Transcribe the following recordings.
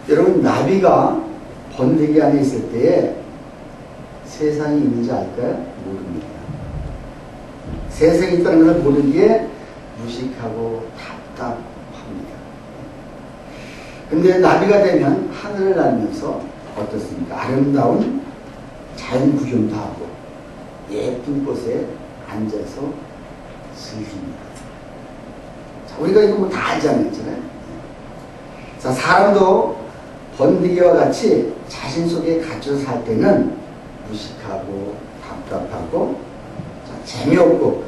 여러분, 나비가 번데기 안에 있을 때에 세상이 있는지 알까요? 모릅니다. 세상이 있다는 것을 모르기에 무식하고 답답합니다. 근데 나비가 되면 하늘을 날면서 어떻습니까? 아름다운 자연 구경도 하고 예쁜 곳에 앉아서 즐깁니다. 자, 우리가 이거 뭐 다 알잖아요. 자, 사람도 번데기와 같이 자신 속에 갇혀 살 때는 무식하고 답답하고 재미없고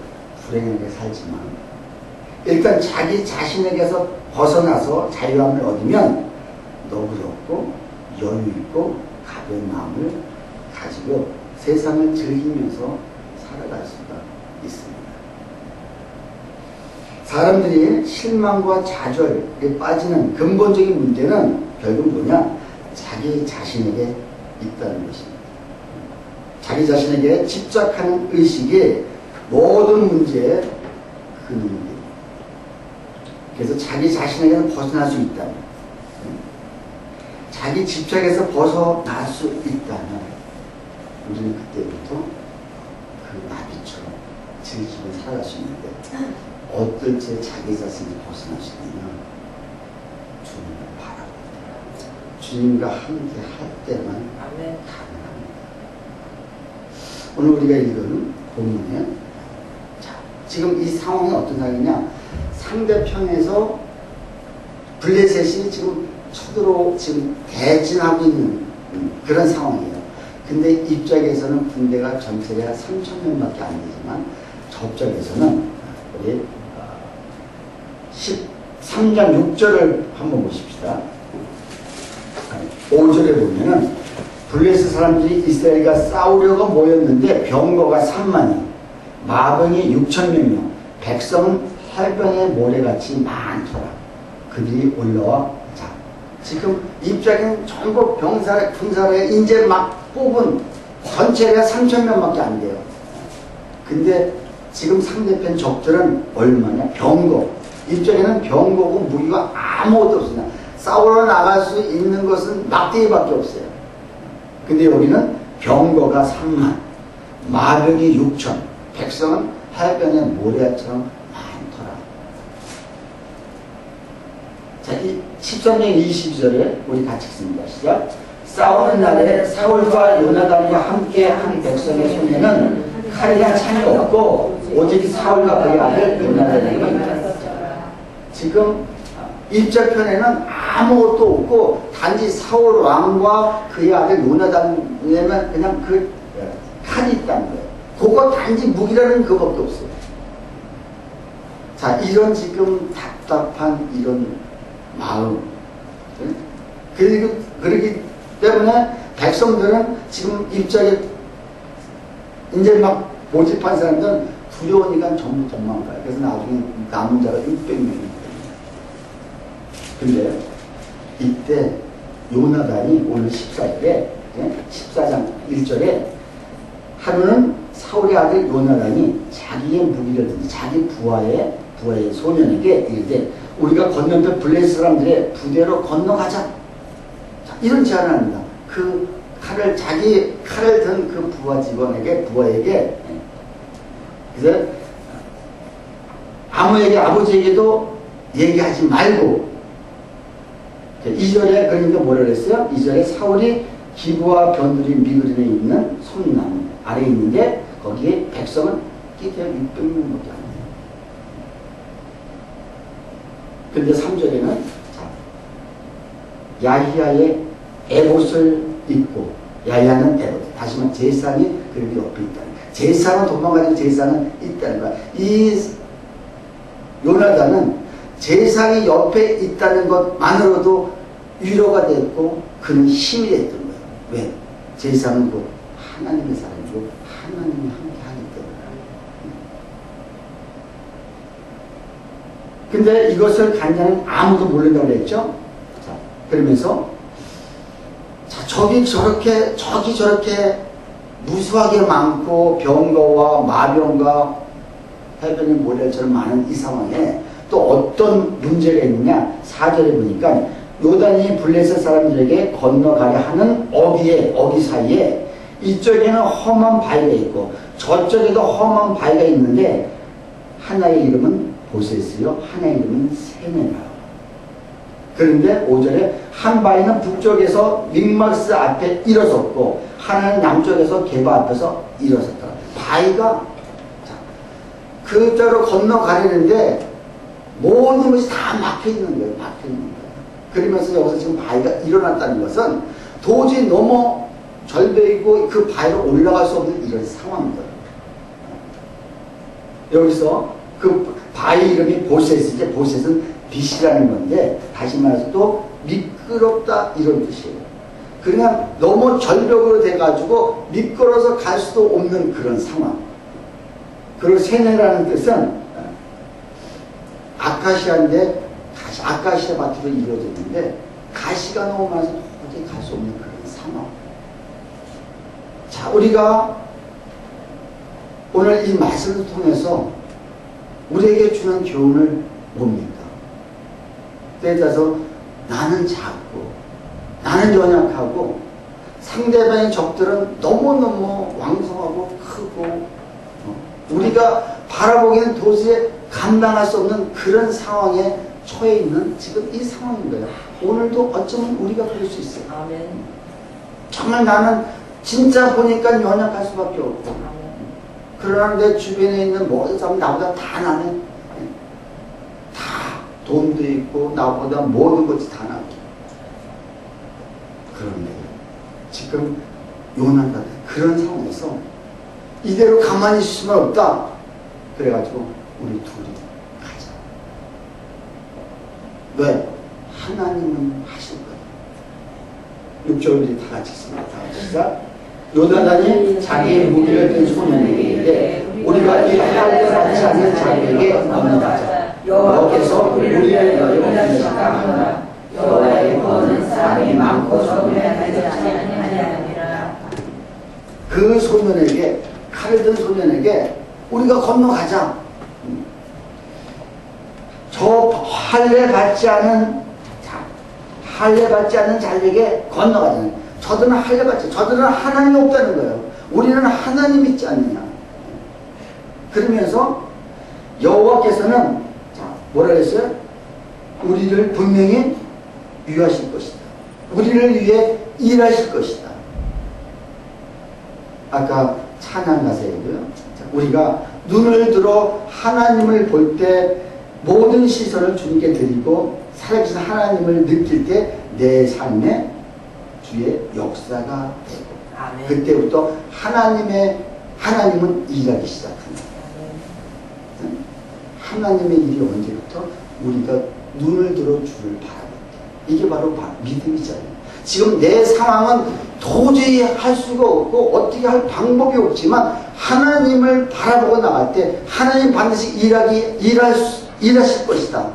불행하게 살지만 일단 자기 자신에게서 벗어나서 자유함을 얻으면 너그럽고 여유있고 가벼운 마음을 가지고 세상을 즐기면서 살아갈 수가 있습니다. 사람들이 실망과 좌절에 빠지는 근본적인 문제는 결국 뭐냐? 자기 자신에게 있다는 것입니다. 자기 자신에게 집착하는 의식이 모든 문제의 근원입니다. 그래서 자기 자신에게는 벗어날 수 있다면, 자기 집착에서 벗어날 수 있다면 우리는 그때부터 그 나비처럼 즐기며 살아갈 수 있는데 어떨 때 자기 자신이 벗어날 수 있느냐? 주님을 바라봅니다. 주님과 함께 할 때만 가능합니다. 오늘 우리가 읽은 본문에 자, 지금 이 상황이 어떤 상황이냐? 상대편에서 블레셋이 지금 지금 대진하고 있는 그런 상황이에요. 근데 입장에서는 군대가 전체가 3,000명밖에 안 되지만 저쪽에서는 우리 13장 6절을 한번 보십시다. 5절에 보면은 블레셋 사람들이 이스라엘과 싸우려고 모였는데 병거가 3만이, 마병이 6,000명, 백성은 해변의 모래같이 많더라. 그들이 올라와, 자, 지금 입장에는 전부 군사를 이제 막 뽑은 전체가 3,000명밖에 안 돼요. 근데 지금 상대편 적들은 얼마냐? 병거. 입장에는 병거고 무기가 아무것도 없습니다. 싸우러 나갈 수 있는 것은 막대기밖에 없어요. 근데 여기는 병거가 3만, 마병이 6천, 백성은 해변의 모래처럼 많더라. 자, 이 13장 22절에 우리 같이 읽습니다. 시작. 싸우는 날에 사울과 요나단과 함께 한 백성의 손에는 칼이나 창이 없고 오직 사울과 그의 아들 요나단에게만 있다. 지금 입장편에는 아무것도 없고 단지 사울 왕과 그의 아들 요나단에만 그냥 그 칼이 있다는 거예요. 그거 단지 무기라는 그것밖에 없어요. 자, 이런 지금 답답한 이런 마음. 그러기 때문에 백성들은 지금 입장에 이제 막 모집한 사람들은 두려우니까 전부 도망가요. 그래서 나중에 남은 자가 600명이 근데 이때 요나단이 오늘 14장 1절에 하루는 사울의 아들 요나단이 자기의 무기를 든지 자기 부하의 소년에게 이르되 우리가 건너편 블레셋 사람들의 부대로 건너가자. 자, 이런 제안을 합니다. 그 자기 칼을 든 그 부하에게 그래서 아버지에게도 얘기하지 말고 2절에 그러니까 뭐라 그랬어요? 2절에 사울이 기브와 변두리 미그린에 있는 손나무 아래에 있는데 거기에 백성은 기대어 600명밖에 안 돼요. 근데 3절에는 야히야의 에봇을 입고 야히야는 에봇 다시 말해 제사장이 그 옆에 있다는 거야. 제사장은 도망가는 제사장은 있다는 거야. 이 요나단은 제사장이 옆에 있다는 것만으로도 위로가 됐고 그는 힘이 됐던 거예요. 왜? 제사장은 곧 하나님의 사람이고 하나님이 함께 하기 때문에. 근데 이것을 간장은 아무도 모른다고 그랬죠? 자, 그러면서 자, 저기 저렇게 무수하게 많고 병거와 마병과 해변의 모래처럼 많은 이 상황에 또 어떤 문제가 있느냐? 4절에 보니까 요단이 블레셋 사람들에게 건너가려 하는 어기 사이에 이쪽에는 험한 바위가 있고 저쪽에도 험한 바위가 있는데 하나의 이름은 보셋이요 하나의 이름은 세네라. 그런데 5절에 한 바위는 북쪽에서 믹마스 앞에 일어섰고 하나는 남쪽에서 게바 앞에서 일어섰다. 바위가 그쪽으로 건너가려는데 모든 것이 다 막혀있는 거예요. 막혀있는 거예요. 그러면서 여기서 지금 바위가 일어났다는 것은 도저히 너무 절벽이고 그 바위로 올라갈 수 없는 이런 상황인 거예요. 여기서 그 바위 이름이 보셋이지, 보셋은 빛이라는 건데 다시 말해서 또 미끄럽다 이런 뜻이에요. 그냥 너무 절벽으로 돼가지고 미끄러서 갈 수도 없는 그런 상황. 그리고 세네라는 뜻은 아카시아인데 아카시아 밭으로 이루어졌는데 가시가 너무 많아서 도저히 갈 수 없는 그런 상황. 자, 우리가 오늘 이 말씀을 통해서 우리에게 주는 교훈을 뭡니까? 때에 따라서 나는 작고 나는 연약하고 상대방의 적들은 너무너무 왕성하고 크고 우리가 바라보기에는 도저히 감당할 수 없는 그런 상황에 처해 있는 지금 이 상황인 거예요. 오늘도 어쩌면 우리가 그럴 수 있어요. 아멘. 정말 나는 진짜 보니까 연약할 수밖에 없고 그러나 내 주변에 있는 모든 사람 나보다 다 나는 다 돈도 있고 나보다 모든 것이 다 나고 그런데 지금 요나 같은 그런 상황에서 이대로 가만히 있을 수는 없다. 그래가지고 우리 둘이 가자. 왜? 하나님은 하실 거예요. 6절 우리 다 같이 읽습니다. 다 같이 시작. 요나단이 자기의 무기를 든 소년에게 이르되 우리가 이 할례 받지 않는 자에게 건너가자. 여호와께서 우리를 너희로 부르셨다 하노라. 여호와의 구원은 사람이 많고 적음에 하지 아니하느니라. 그 소년에게 칼을 든 소년에게 우리가 건너가자. 저 할례 받지 않은 자에게 건너가자. 저들은 할례 받지. 저들은 하나님이 없다는 거예요. 우리는 하나님 있지 않느냐. 그러면서 여호와께서는 뭐라 그랬어요? 우리를 분명히 위하실 것이다. 우리를 위해 일하실 것이다. 아까 찬양 가사이고요. 우리가 눈을 들어 하나님을 볼 때 모든 시선을 주님께 드리고 살아계신 하나님을 느낄 때 내 삶에 주의 역사가 되고 아멘. 그때부터 하나님은 일하기 시작합니다. 하나님의 일이 언제부터? 우리가 눈을 들어 주를 바라볼 때. 이게 바로 믿음이잖아요. 지금 내 상황은 도저히 할 수가 없고 어떻게 할 방법이 없지만 하나님을 바라보고 나갈 때 하나님 반드시 일하실 것이다.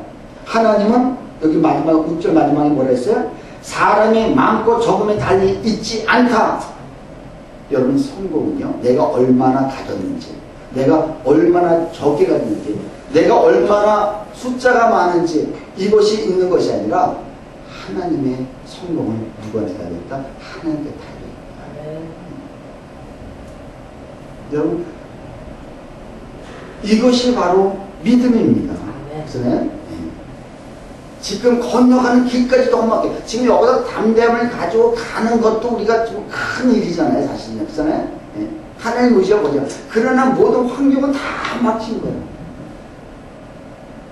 하나님은 여기 마지막 6절 마지막에 뭐라 했어요? 사람이 많고 적음에 달리 있지 않다. 여러분 성공은요 내가 얼마나 가졌는지 내가 얼마나 적게 가졌는지 내가 얼마나 숫자가 많은지 이것이 있는 것이 아니라 하나님의 성공은 누구한테 달려있다? 하나님께 달려있다. 여러분 이것이 바로 믿음입니다. 그래서 지금 건너가는 길까지도 험하게 지금 여기다 담대함을 가지고 가는 것도 우리가 좀 큰 일이잖아요. 사실은 그렇잖아요. 하나님 의지하고 보죠. 그러나 모든 환경은 다 막힌 거예요.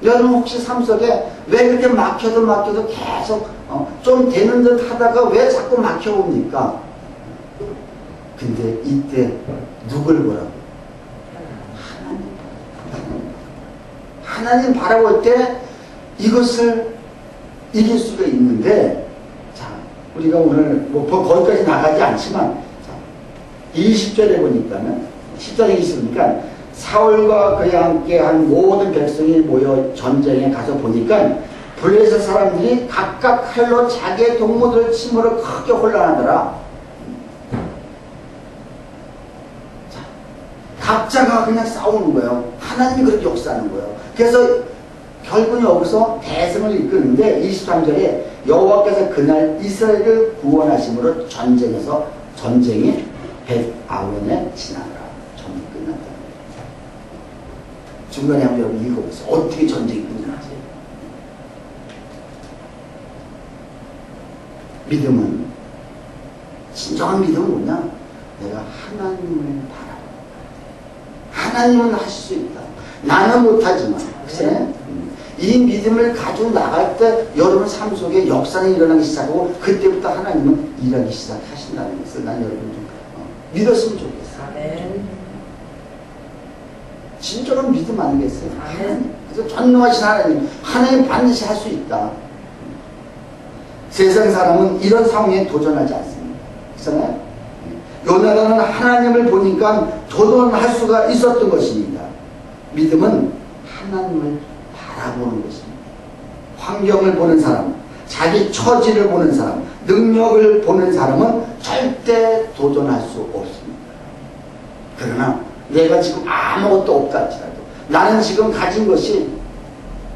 여러분 혹시 삶 속에 왜 그렇게 막혀도 계속 좀 되는 듯 하다가 왜 자꾸 막혀옵니까? 근데 이때 누굴 보라고? 하나님 바라볼 때 이것을 이길 수가 있는데, 자, 우리가 오늘 뭐 거기까지 나가지 않지만, 자, 20절에 보니까는, 10절에 있으니까, 사울과 그와 함께 한 모든 백성이 모여 전쟁에 가서 보니까, 블레셋 사람들이 각각 칼로 자기의 동무들을 침으로 크게 혼란하더라. 자, 각자가 그냥 싸우는 거예요. 하나님이 그렇게 역사하는 거예요. 그래서 결국은 여기서 대승을 이끄는데 23절에 여호와께서 그날 이스라엘을 구원하심으로 전쟁이 벳아웬에 지나가라. 전쟁이 끝났다. 중간에 한번 여러분 읽어보세요. 어떻게 전쟁이 끝나지? 믿음은, 진정한 믿음은 뭐냐? 내가 하나님을 바라봐. 하나님은 하실 수 있다. 나는 못하지만. 그치? 이 믿음을 가지고 나갈 때 여러분 삶 속에 역사는 일어나기 시작하고 그때부터 하나님은 일하기 시작하신다는 것을 난 여러분 좀 믿었으면 좋겠어요. 아멘. 진정한 믿음 아니겠어요? 아멘. 그래서 전능하신 하나님 반드시 할 수 있다. 세상 사람은 이런 상황에 도전하지 않습니다. 그렇잖아요? 요나단은 하나님을 보니까 도전할 수가 있었던 것입니다. 믿음은 하나님을 바라보는 것입니다. 환경을 보는 사람, 자기 처지를 보는 사람, 능력을 보는 사람은 절대 도전할 수 없습니다. 그러나 내가 지금 아무것도 없다 할지라도, 나는 지금 가진 것이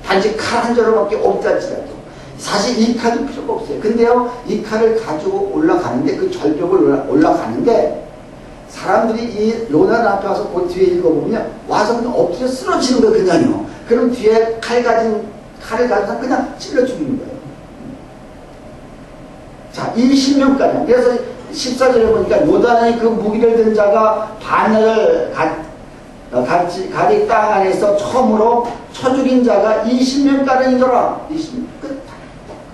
단지 칼 한 자루밖에 없다 할지라도 사실 이 칼도 필요가 없어요. 근데요, 이 칼을 가지고 올라가는데, 그 절벽을 올라가는데 사람들이 이 요나단 앞에 와서 그 뒤에 읽어보면 와서 그냥 엎드려 쓰러지는 거예요. 그냥요. 그럼 뒤에 칼을 가진 사람 그냥 찔러 죽이는 거예요. 자, 이 신명까지. 그래서 14절에 보니까 요단의 그 무기를 든 자가 바늘을 가리 땅 안에서 처음으로 쳐 죽인 자가 20명가량이더라. 20명.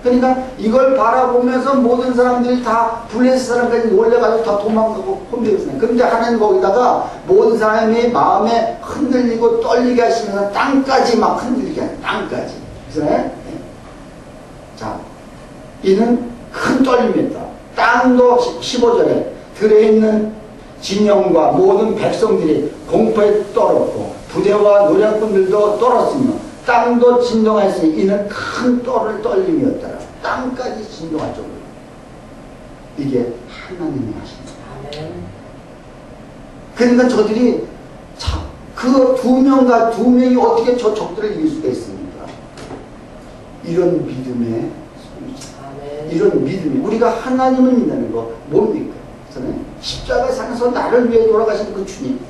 그러니까 이걸 바라보면서 모든 사람들이 다 블레셋 사람까지 놀래가지고 다 도망가고 혼내었어요. 그런데 하나님 거기다가 모든 사람이 마음에 흔들리고 떨리게 하시면서 땅까지 막 흔들리게 하는, 땅까지. 그래서 자, 이는 큰 떨림이었다. 땅도 15절에 들에 있는 진영과 모든 백성들이 공포에 떨었고 부대와 노략꾼들도 떨었으며 땅도 진동하였으니 이는 큰 떨림이었더라. 땅까지 진동할 정도로. 이게 하나님이 하신다. 그러니까 저들이 그 두 명이 어떻게 저 적들을 이길 수가 있습니까? 이런 믿음의 소리죠. 이런 믿음이, 우리가 하나님을 믿는 거 뭡니까? 십자가 상에서 나를 위해 돌아가신 그 주님,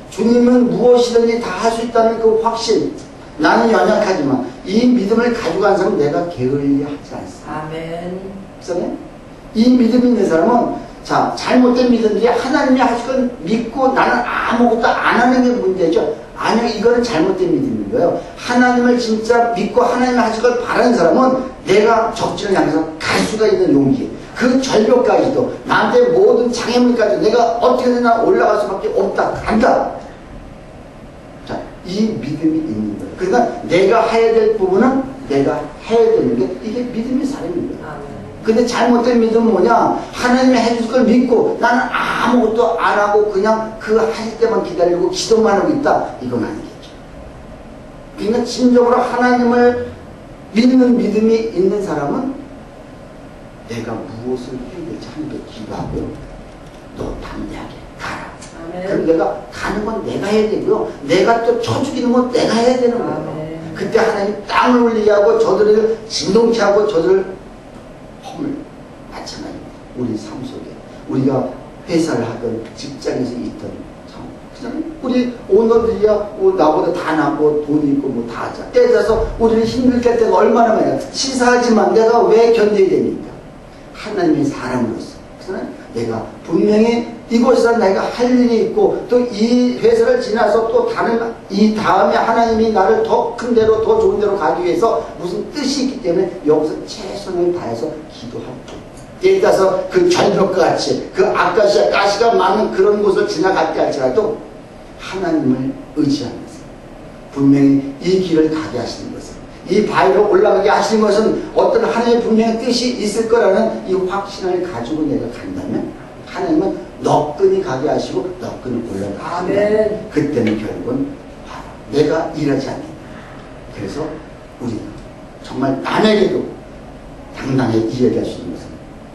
주님은 무엇이든지 다 할 수 있다는 그 확신. 나는 연약하지만 이 믿음을 가지고 간 사람은 내가 게을리하지 않습니다. 아멘. 그렇잖아요? 이 믿음이 있는 사람은, 자, 잘못된 믿음들이 하나님이 하실 건 믿고 나는 아무것도 안 하는 게 문제죠. 아니요, 이거는 잘못된 믿음인 거예요. 하나님을 진짜 믿고 하나님이 하실 걸 바라는 사람은 내가 적진을 향해서 갈 수가 있는 용기, 그 절벽까지도, 나한테 모든 장애물까지 내가 어떻게든 올라갈 수밖에 없다, 간다. 자, 이 믿음이 있는 거예요. 그러니까 내가 해야 될 부분은 내가 해야 되는 게, 이게 믿음의 삶인 거예요. 근데 잘못된 믿음은 뭐냐? 하나님이 해줄 걸 믿고 나는 아무것도 안 하고 그냥 그 하실 때만 기다리고 기도만 하고 있다. 이건 아니겠죠. 그러니까 진정으로 하나님을 믿는 믿음이 있는 사람은 내가 무엇을 해야 될지 하나님께 기도하고요. 너 담대하게 가라. 아멘. 그럼 내가 가는 건 내가 해야 되고요. 내가 또 쳐 죽이는 건 내가 해야 되는 거예요. 아멘. 그때 하나님 땅을 울리게 하고 저들을 진동케 하고 저들을 마찬가지입니다. 우리 삶 속에 우리가 회사를 하든 직장에서 있든 우리 오너들이야 나보다 다 낫고 돈이 있고 뭐 다 하자. 때려서 우리는 힘들 때가 얼마나 많아요. 시사하지만 내가 왜 견뎌야 됩니까? 하나님의 사람으로서. 그래서 내가 분명히 이곳에서 내가 할 일이 있고 또 이 회사를 지나서 또 다른 이 다음에 하나님이 나를 더 큰 데로 더 좋은 데로 가기 위해서 무슨 뜻이 있기 때문에 여기서 최선을 다해서 기도하고, 예를 들어서 그 절벽과 같이 그 아카시아 가시가 많은 그런 곳을 지나갈 때 할지라도 하나님을 의지하면서 분명히 이 길을 가게 하시는 것은, 이 바위로 올라가게 하시는 것은 어떤 하나님의 분명한 뜻이 있을 거라는 이 확신을 가지고 내가 간다면 하나님은 너끈히 가게 하시고 너끈히 올라가시면 그때는 결국은 내가 일하지 않는다. 그래서 우리는 정말 남에게도 당당히 이야기할 수 있는 것은,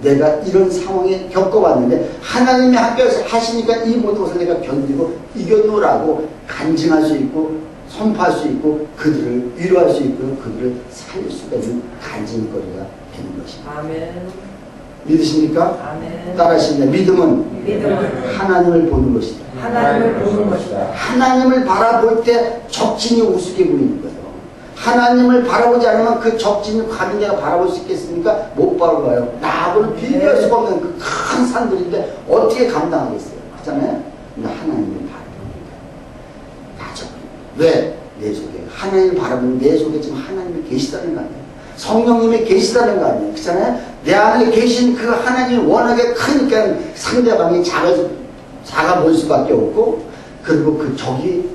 내가 이런 상황에 겪어봤는데 하나님이 함께해서 하시니까 이 모든 것을 내가 견디고 이겨놓으라고 간증할 수 있고 선포할 수 있고 그들을 위로할 수 있고 그들을 살릴 수가 있는 간증거리가 되는 것입니다. 아멘. 믿으십니까? 아멘. 따라하십니다. 믿음은 믿음은 하나님을 보는 것이다. 하나님을 보는 것이다. 하나님을 바라볼 때 적진이 우습게 보이는 거예요. 하나님을 바라보지 않으면 그 적진을 감히 내가 바라볼 수 있겠습니까? 못 바라봐요. 나하고는 비교할 수가 없는 그 큰 산들인데 어떻게 감당하겠어요? 그렇잖아요? 근데 하나님을 바라봅니다. 다 왜? 내 속에. 하나님을 바라보면 내 속에 지금 하나님이 계시다는 거 아니에요? 성령님이 계시다는 거 아니에요? 그렇잖아요? 내 안에 계신 그 하나님이 워낙에 크니까 상대방이 작아 보일 수밖에 없고, 그리고 그 적이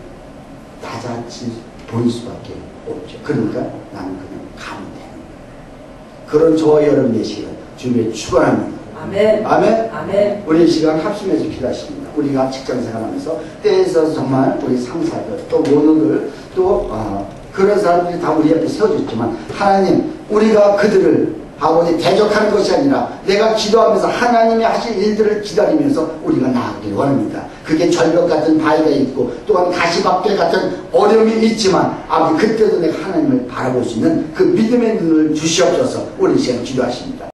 낮아질 보일 수밖에 없죠. 그러니까 나는 그냥 가면 되는 거예요. 그런 저와 여러분 되시기를 주님의 축원합니다. 아멘. 아멘. 아멘. 우리 이 시간 합심해서 기도하십니다. 우리가 직장생활하면서 때에 있어서 정말 우리 상사들 또 모노들 또 그런 사람들이 다 우리 앞에 세워졌지만 하나님 우리가 그들을 아버지 대적하는 것이 아니라 내가 기도하면서 하나님이 하실 일들을 기다리면서 우리가 나아가길 원합니다. 그게 절벽 같은 바위가 있고 또한 가시밭길 같은 어려움이 있지만 아버지 그때도 내가 하나님을 바라볼 수 있는 그 믿음의 눈을 주시옵소서. 우리 시간 기도하십니다.